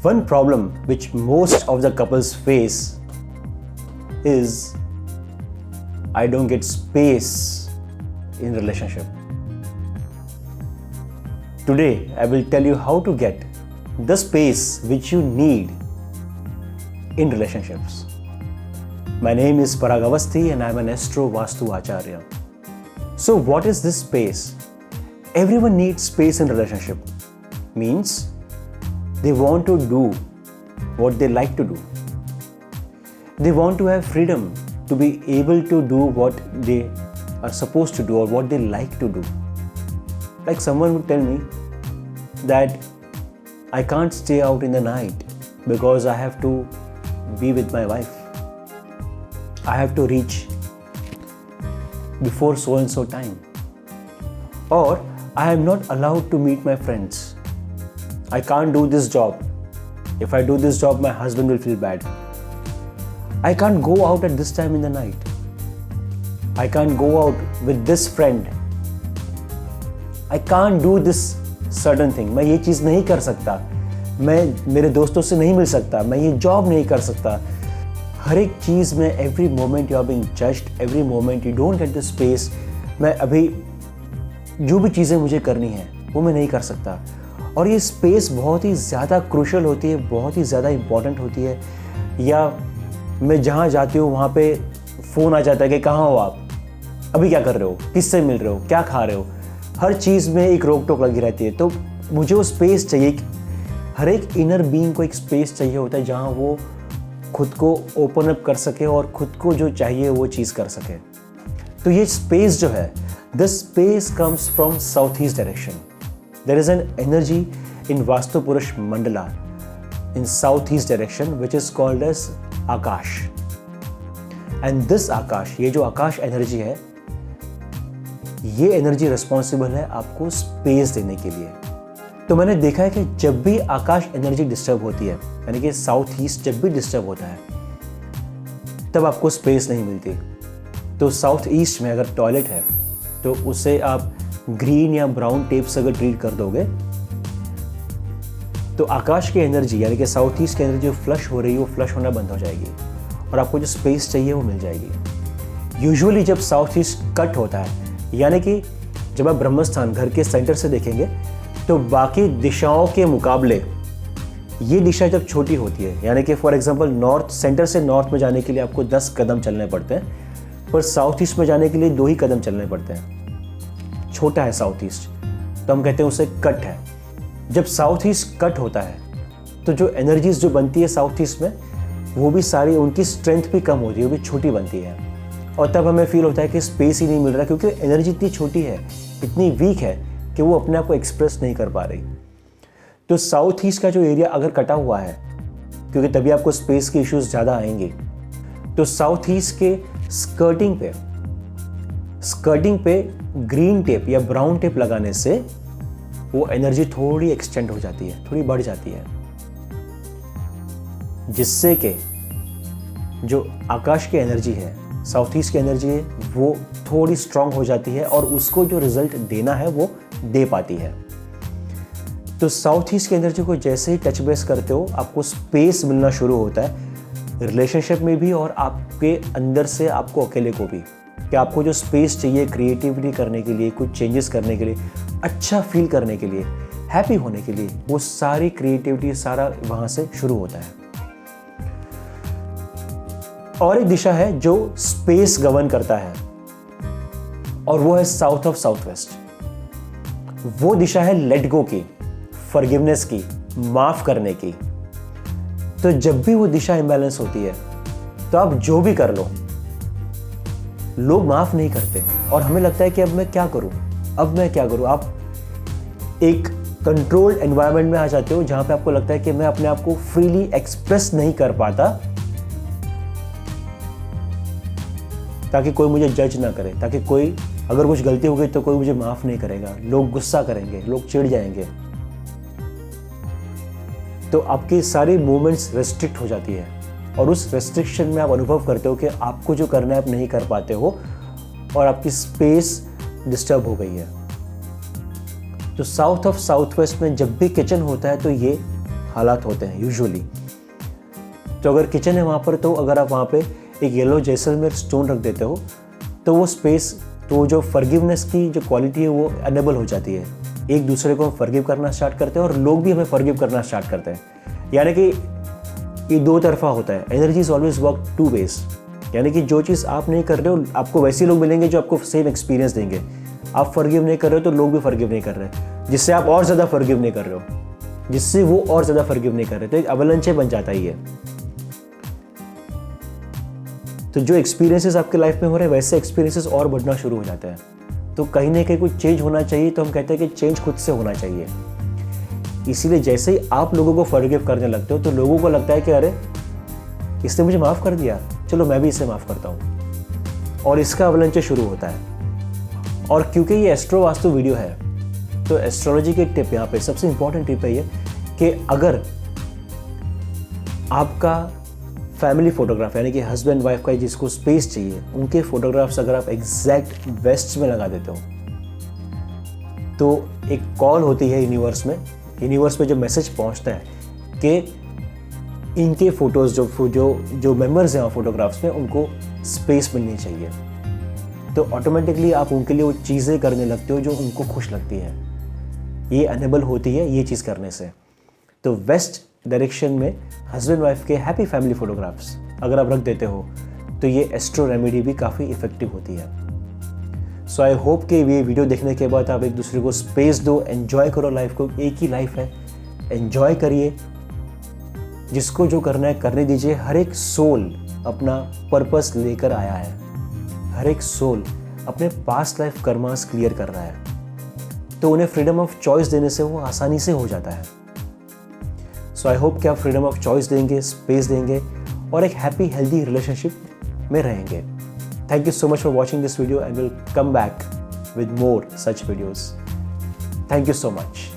One problem which most of the couples face is I don't get space in relationship. Today I will tell you how to get the space which you need in relationships. My name is Parag Awasthi and I am an Astro Vastu Acharya. So what is this space? Everyone needs space in relationship. Means they want to do what they like to do. They want to have freedom to be able to do what they are supposed to do or what they like to do. Like someone would tell me that I can't stay out in the night because I have to be with my wife. I have to reach before so and so time. Or I am not allowed to meet my friends. I can't do this job. If I do this job, my husband will feel bad. I can't go out at this time in the night. I can't go out with this friend. I can't do this certain thing. मैं ये चीज़ नहीं कर सकता. मैं मेरे दोस्तों से नहीं मिल सकता. मैं ये जॉब नहीं कर सकता. हर एक चीज़ में every moment you are being judged, every moment you don't get the space. मैं अभी जो भी चीज़ें मुझे करनी है वो मैं नहीं कर सकता. और ये स्पेस बहुत ही ज़्यादा क्रूशल होती है, बहुत ही ज़्यादा इम्पॉर्टेंट होती है. या मैं जहाँ जाती हूँ वहाँ पे फ़ोन आ जाता है कि कहाँ हो आप, अभी क्या कर रहे हो, किससे मिल रहे हो, क्या खा रहे हो. हर चीज़ में एक रोक टोक लगी रहती है. तो मुझे वो स्पेस चाहिए. हर एक इनर बीइंग को एक स्पेस चाहिए होता है जहाँ वो खुद को ओपन अप कर सके और खुद को जो चाहिए वो चीज़ कर सके. तो ये स्पेस जो है, the space comes from south east direction. There is an energy in Vastu Purush Mandala in southeast direction which is called as Akash. And this Akash, ये जो आकाश एनर्जी है, ये एनर्जी रिस्पॉन्सिबल है आपको स्पेस देने के लिए. तो मैंने देखा है कि जब भी आकाश एनर्जी डिस्टर्ब होती है, यानी कि साउथ ईस्ट जब भी डिस्टर्ब होता है, तब आपको स्पेस नहीं मिलती. तो साउथ ईस्ट में अगर टॉयलेट है तो उसे आप ग्रीन या ब्राउन टेप से अगर ट्रीट कर दोगे तो आकाश की एनर्जी यानी कि साउथ ईस्ट की एनर्जी जो फ्लश हो रही है वो फ्लश होना बंद हो जाएगी और आपको जो स्पेस चाहिए वो मिल जाएगी. यूजुअली जब साउथ ईस्ट कट होता है, यानी कि जब आप ब्रह्मस्थान घर के सेंटर से देखेंगे तो बाकी दिशाओं के मुकाबले ये दिशा जब छोटी होती है, यानी कि फॉर एग्जांपल नॉर्थ, सेंटर से नॉर्थ में जाने के लिए आपको 10 कदम चलने पड़ते हैं, पर साउथ ईस्ट में जाने के लिए 2 ही कदम चलने पड़ते हैं. छोटा है साउथ ईस्ट, तो हम कहते हैं उसे कट है. जब साउथ ईस्ट कट होता है तो जो एनर्जीज जो बनती है साउथ ईस्ट में वो भी सारी, उनकी स्ट्रेंथ भी कम होती है, वो भी छोटी बनती है. और तब हमें फील होता है कि स्पेस ही नहीं मिल रहा क्योंकि एनर्जी इतनी छोटी है, इतनी वीक है कि वो अपने आप को एक्सप्रेस नहीं कर पा रही. तो साउथ ईस्ट का जो एरिया अगर कटा हुआ है, क्योंकि तभी आपको स्पेस के इश्यूज ज़्यादा आएंगे, तो साउथ ईस्ट के स्कर्टिंग पे ग्रीन टेप या ब्राउन टेप लगाने से वो एनर्जी थोड़ी एक्सटेंड हो जाती है, थोड़ी बढ़ जाती है, जिससे कि जो आकाश की एनर्जी है, साउथ ईस्ट की एनर्जी है, वो थोड़ी स्ट्रांग हो जाती है और उसको जो रिजल्ट देना है वो दे पाती है. तो साउथ ईस्ट की एनर्जी को जैसे ही टच बेस करते हो आपको स्पेस मिलना शुरू होता है रिलेशनशिप में भी और आपके अंदर से आपको अकेले को भी, कि आपको जो स्पेस चाहिए क्रिएटिविटी करने के लिए, कुछ चेंजेस करने के लिए, अच्छा फील करने के लिए, हैप्पी होने के लिए, वो सारी क्रिएटिविटी सारा वहाँ से शुरू होता है. और एक दिशा है जो स्पेस गवर्न करता है और वो है साउथ ऑफ साउथ वेस्ट. वो दिशा है लेट गो की, फॉरगिवनेस की, माफ करने की. तो जब भी वो दिशा इम्बैलेंस होती है तो आप जो भी कर लो, लोग माफ नहीं करते और हमें लगता है कि अब मैं क्या करूं. आप एक कंट्रोल्ड एनवायरनमेंट में आ जाते हो जहां पे आपको लगता है कि मैं अपने आप को फ्रीली एक्सप्रेस नहीं कर पाता ताकि कोई मुझे जज ना करे, ताकि कोई अगर कुछ गलती हो गई तो कोई मुझे माफ नहीं करेगा, लोग गुस्सा करेंगे, लोग चिढ़ जाएंगे. तो आपकी सारी मूवमेंट्स रेस्ट्रिक्ट हो जाती है और उस रेस्ट्रिक्शन में आप अनुभव करते हो कि आपको जो करना है आप नहीं कर पाते हो और आपकी स्पेस डिस्टर्ब हो गई है. तो साउथ ऑफ साउथ वेस्ट में जब भी किचन होता है तो ये हालात होते हैं यूजुअली। तो अगर किचन है वहाँ पर, तो अगर आप वहाँ पे एक येलो जैसलमेर स्टोन रख देते हो तो वो स्पेस, तो जो फॉरगिवनेस की जो क्वालिटी है वो एनेबल हो जाती है। एक दूसरे को हम फॉरगिव करना स्टार्ट करते हैं और लोग भी हमें फॉरगिव करना स्टार्ट करते हैं। यानी कि ये दो तरफा होता है। Energy is always work two ways. यानी कि जो चीज़ आप नहीं कर रहे हो, आपको वैसे लोग मिलेंगे जो आपको सेम एक्सपीरियंस देंगे। आप फॉरगिव नहीं कर रहे हो तो लोग भी फॉरगिव नहीं कर रहे, जिससे आप और ज़्यादा फॉरगिव नहीं कर रहे हो, जिससे वो और ज़्यादा फॉरगिव नहीं कर रहे। तो एक अवलंचे बन जाता ही है। तो जो एक्सपीरियंसेस आपके लाइफ में हो रहे हैं, वैसे एक्सपीरियंसेस और बढ़ना शुरू हो जाते हैं। तो कहीं ना कहीं कुछ चेंज होना चाहिए। तो हम कहते हैं कि चेंज खुद से होना चाहिए। इसीलिए जैसे ही आप लोगों को फॉरगिव करने लगते हो तो लोगों को लगता है कि अरे इसने मुझे माफ़ कर दिया, चलो मैं भी इसे माफ़ करता हूँ, और इसका अवलंचे शुरू होता है। और क्योंकि ये एस्ट्रो वास्तु वीडियो है, तो एस्ट्रोलॉजी की टिप यहाँ पे सबसे इंपॉर्टेंट टिप है ये कि अगर आपका फैमिली फोटोग्राफ, यानी कि हस्बैंड वाइफ का जिसको स्पेस चाहिए, उनके फोटोग्राफ्स अगर आप एग्जैक्ट वेस्ट में लगा देते हो, तो एक कॉल होती है यूनिवर्स में जो मैसेज पहुंचता है कि इनके फोटोज़ जो मेंबर्स हैं फोटोग्राफ्स में, उनको स्पेस मिलनी चाहिए। तो ऑटोमेटिकली आप उनके लिए वो चीज़ें करने लगते हो जो उनको खुश लगती है। ये अनेबल होती है ये चीज़ करने से। तो वेस्ट डायरेक्शन में हस्बैंड वाइफ के हैप्पी फैमिली फोटोग्राफ्स अगर आप रख देते हो तो ये एस्ट्रो रेमेडी भी काफ़ी इफेक्टिव होती है। सो आई होप कि ये वीडियो देखने के बाद आप एक दूसरे को स्पेस दो, एंजॉय करो लाइफ को। एक ही लाइफ है, एंजॉय करिए, जिसको जो करना है करने दीजिए। हर एक सोल अपना पर्पस लेकर आया है, हर एक सोल अपने पास्ट लाइफ कर्मास क्लियर कर रहा है। तो उन्हें फ्रीडम ऑफ चॉइस देने से वो आसानी से हो जाता है। सो आई होप कि आप फ्रीडम ऑफ चॉइस देंगे, स्पेस देंगे और एक हैप्पी हेल्दी रिलेशनशिप में रहेंगे। Thank you so much for watching this video, and we'll come back with more such videos. Thank you so much.